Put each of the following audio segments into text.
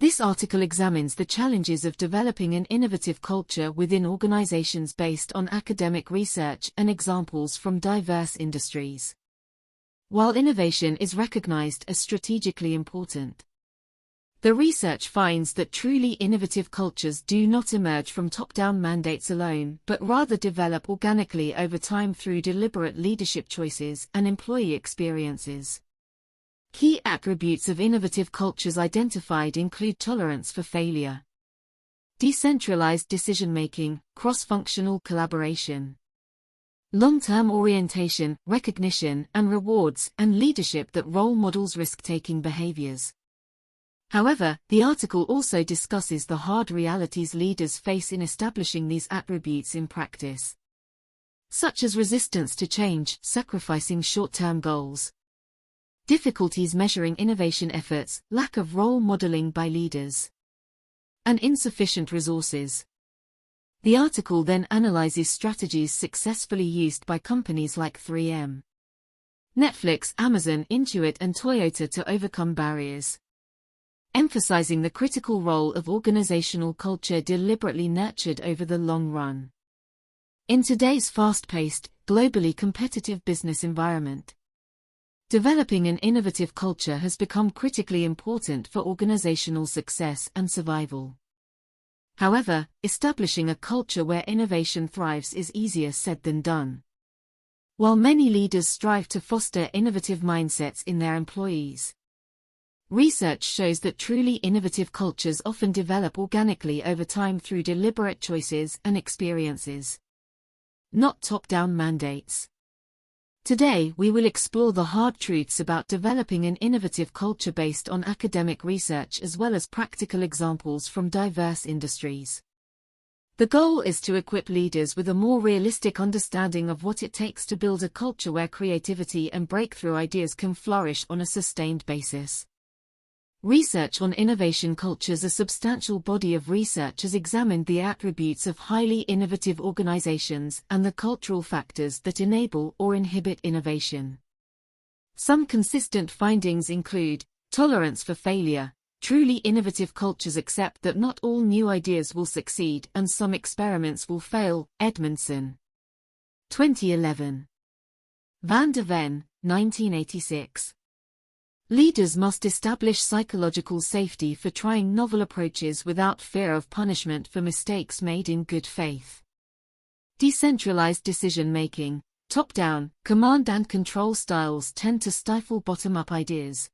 This article examines the challenges of developing an innovative culture within organizations based on academic research and examples from diverse industries. While innovation is recognized as strategically important, the research finds that truly innovative cultures do not emerge from top-down mandates alone, but rather develop organically over time through deliberate leadership choices and employee experiences. Key attributes of innovative cultures identified include tolerance for failure, decentralized decision-making, cross-functional collaboration, long-term orientation, recognition and rewards, and leadership that role models risk-taking behaviors. However, the article also discusses the hard realities leaders face in establishing these attributes in practice, such as resistance to change, sacrificing short-term goals, difficulties measuring innovation efforts, lack of role modeling by leaders, and insufficient resources. The article then analyzes strategies successfully used by companies like 3M, Netflix, Amazon, Intuit, and Toyota to overcome barriers, emphasizing the critical role of organizational culture deliberately nurtured over the long run. In today's fast-paced, globally competitive business environment, developing an innovative culture has become critically important for organizational success and survival. However, establishing a culture where innovation thrives is easier said than done. While many leaders strive to foster innovative mindsets in their employees, research shows that truly innovative cultures often develop organically over time through deliberate choices and experiences, not top-down mandates. Today, we will explore the hard truths about developing an innovative culture based on academic research as well as practical examples from diverse industries. The goal is to equip leaders with a more realistic understanding of what it takes to build a culture where creativity and breakthrough ideas can flourish on a sustained basis. Research on innovation cultures. A substantial body of research has examined the attributes of highly innovative organizations and the cultural factors that enable or inhibit innovation. Some consistent findings include tolerance for failure. Truly innovative cultures accept that not all new ideas will succeed and some experiments will fail. Edmondson, 2011. Van der Ven, 1986. Leaders must establish psychological safety for trying novel approaches without fear of punishment for mistakes made in good faith. Decentralized decision-making. Top-down, command and control styles tend to stifle bottom-up ideas,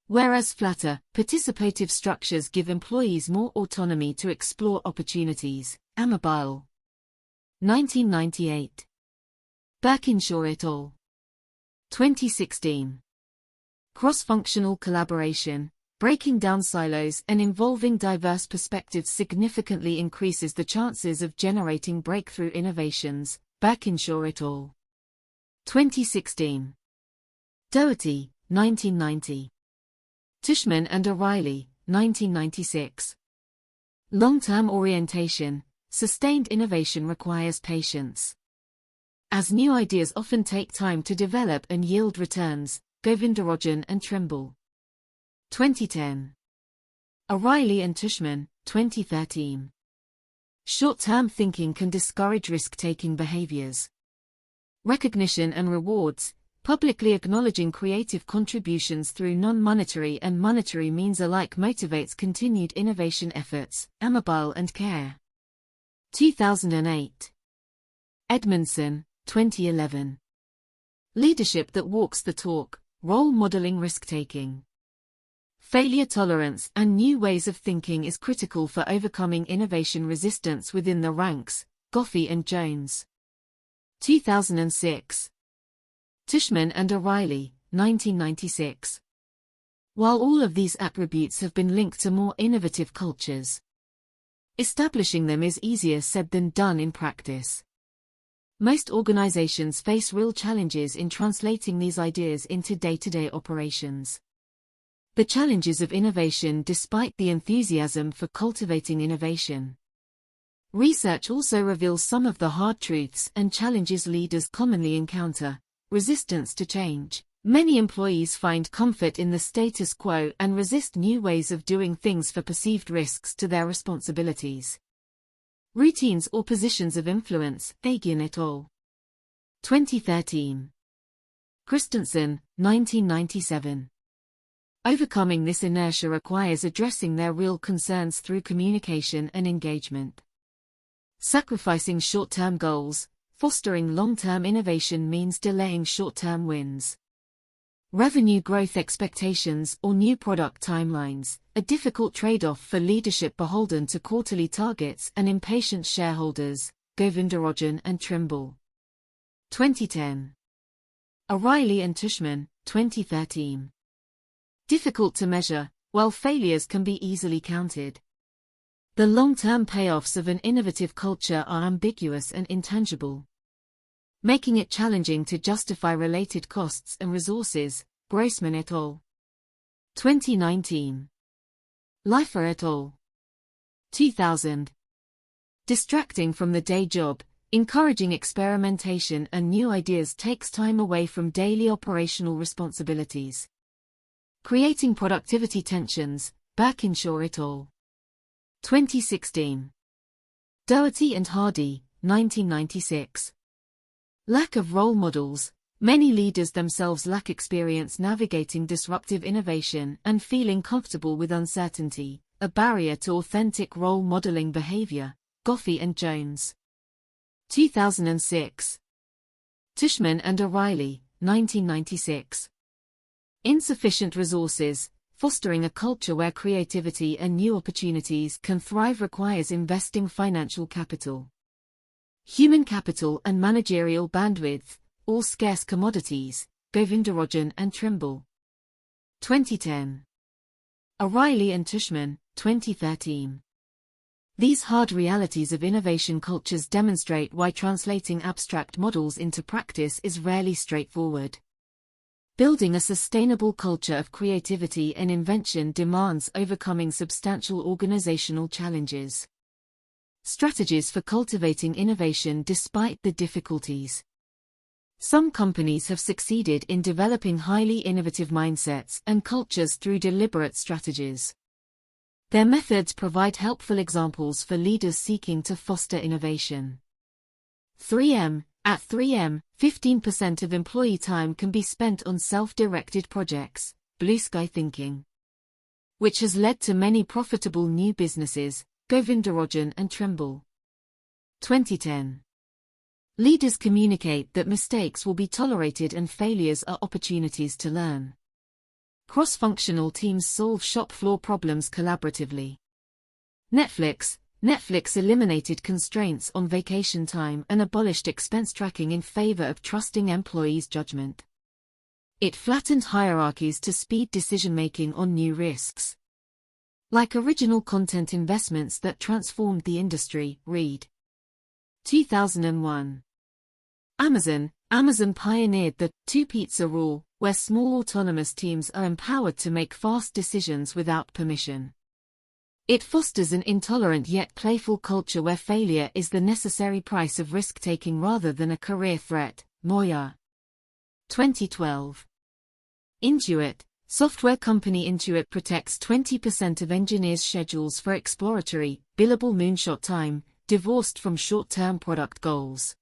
whereas flatter, participative structures give employees more autonomy to explore opportunities. Amabile, 1998. Birkinshaw et al. 2016. Cross-functional collaboration, breaking down silos and involving diverse perspectives significantly increases the chances of generating breakthrough innovations. Birkinshaw et al. 2016. Doherty, 1990. Tushman and O'Reilly, 1996. Long-term orientation. Sustained innovation requires patience, as new ideas often take time to develop and yield returns. Govindarajan and Trimble, 2010. O'Reilly and Tushman, 2013. Short-term thinking can discourage risk-taking behaviors. Recognition and rewards. Publicly acknowledging creative contributions through non-monetary and monetary means alike motivates continued innovation efforts. Amabile and Care, 2008. Edmondson, 2011. Leadership that walks the talk. Role modeling risk-taking, failure tolerance, and new ways of thinking is critical for overcoming innovation resistance within the ranks. Goffey and Jones, 2006. Tushman and O'Reilly, 1996. While all of these attributes have been linked to more innovative cultures, establishing them is easier said than done in practice. Most organizations face real challenges in translating these ideas into day-to-day operations. The challenges of innovation despite the enthusiasm for cultivating innovation. Research also reveals some of the hard truths and challenges leaders commonly encounter. Resistance to change. Many employees find comfort in the status quo and resist new ways of doing things for perceived risks to their responsibilities. Routines or positions of influence, Agin et al. 2013. Christensen, 1997. Overcoming this inertia requires addressing their real concerns through communication and engagement. Sacrificing short-term goals, fostering long-term innovation means delaying short-term wins. Revenue growth expectations or new product timelines, a difficult trade-off for leadership beholden to quarterly targets and impatient shareholders, Govindarajan and Trimble. 2010. O'Reilly and Tushman, 2013. Difficult to measure, while failures can be easily counted. The long-term payoffs of an innovative culture are ambiguous and intangible, making it challenging to justify related costs and resources, Grossman et al. 2019. Leifer et al. 2000. Distracting from the day job, encouraging experimentation and new ideas takes time away from daily operational responsibilities. Creating productivity tensions, Birkinshaw et al. 2016. Doherty and Hardy, 1996. Lack of role models. Many leaders themselves lack experience navigating disruptive innovation and feeling comfortable with uncertainty, a barrier to authentic role modeling behavior, Goffey and Jones. 2006. Tushman and O'Reilly, 1996. Insufficient resources. Fostering a culture where creativity and new opportunities can thrive requires investing financial capital, human capital and managerial bandwidth, all scarce commodities, Govindarajan and Trimble. 2010. O'Reilly and Tushman, 2013. These hard realities of innovation cultures demonstrate why translating abstract models into practice is rarely straightforward. Building a sustainable culture of creativity and invention demands overcoming substantial organizational challenges. Strategies for cultivating innovation despite the difficulties. Some companies have succeeded in developing highly innovative mindsets and cultures through deliberate strategies. Their methods provide helpful examples for leaders seeking to foster innovation. 3M. At 3M, 15% of employee time can be spent on self-directed projects, blue sky thinking, which has led to many profitable new businesses, Govindarajan and Trimble. 2010. Leaders communicate that mistakes will be tolerated and failures are opportunities to learn. Cross-functional teams solve shop floor problems collaboratively. Netflix eliminated constraints on vacation time and abolished expense tracking in favor of trusting employees' judgment. It flattened hierarchies to speed decision-making on new risks. Like original content investments that transformed the industry, read. 2001. Amazon pioneered the two-pizza rule, where small autonomous teams are empowered to make fast decisions without permission. It fosters an intolerant yet playful culture where failure is the necessary price of risk-taking rather than a career threat, Moya. 2012. Intuit. Software company Intuit protects 20% of engineers' schedules for exploratory, billable moonshot time, divorced from short-term product goals.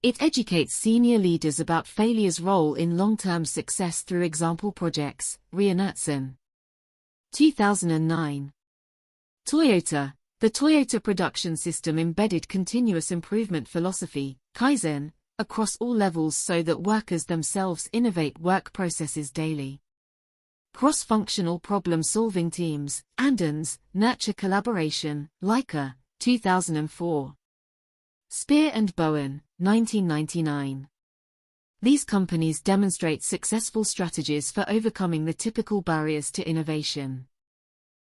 It educates senior leaders about failure's role in long-term success through example projects, Rianatson. 2009. Toyota. The Toyota production system embedded continuous improvement philosophy, Kaizen, across all levels so that workers themselves innovate work processes daily. Cross-functional problem-solving teams, Andons, nurture collaboration, Leica, 2004. Spear and Bowen, 1999. These companies demonstrate successful strategies for overcoming the typical barriers to innovation.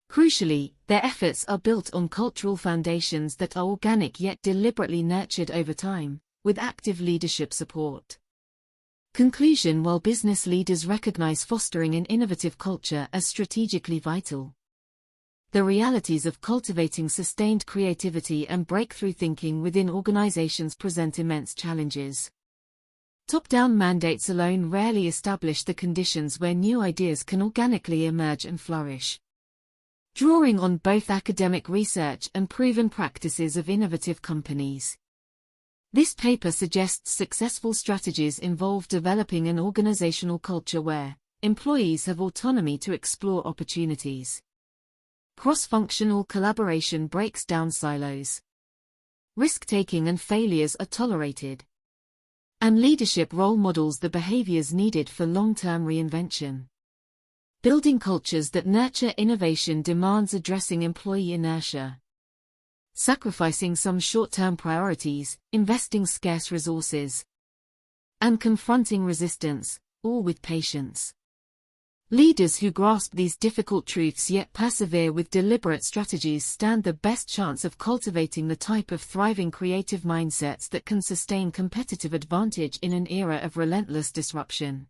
Crucially, their efforts are built on cultural foundations that are organic yet deliberately nurtured over time, with active leadership support. Conclusion. While business leaders recognize fostering an innovative culture as strategically vital, the realities of cultivating sustained creativity and breakthrough thinking within organizations present immense challenges. Top-down mandates alone rarely establish the conditions where new ideas can organically emerge and flourish. Drawing on both academic research and proven practices of innovative companies, this paper suggests successful strategies involve developing an organizational culture where employees have autonomy to explore opportunities. Cross-functional collaboration breaks down silos. Risk-taking and failures are tolerated. And leadership role models the behaviors needed for long-term reinvention. Building cultures that nurture innovation demands addressing employee inertia, sacrificing some short-term priorities, investing scarce resources, and confronting resistance, all with patience. Leaders who grasp these difficult truths yet persevere with deliberate strategies stand the best chance of cultivating the type of thriving creative mindsets that can sustain competitive advantage in an era of relentless disruption.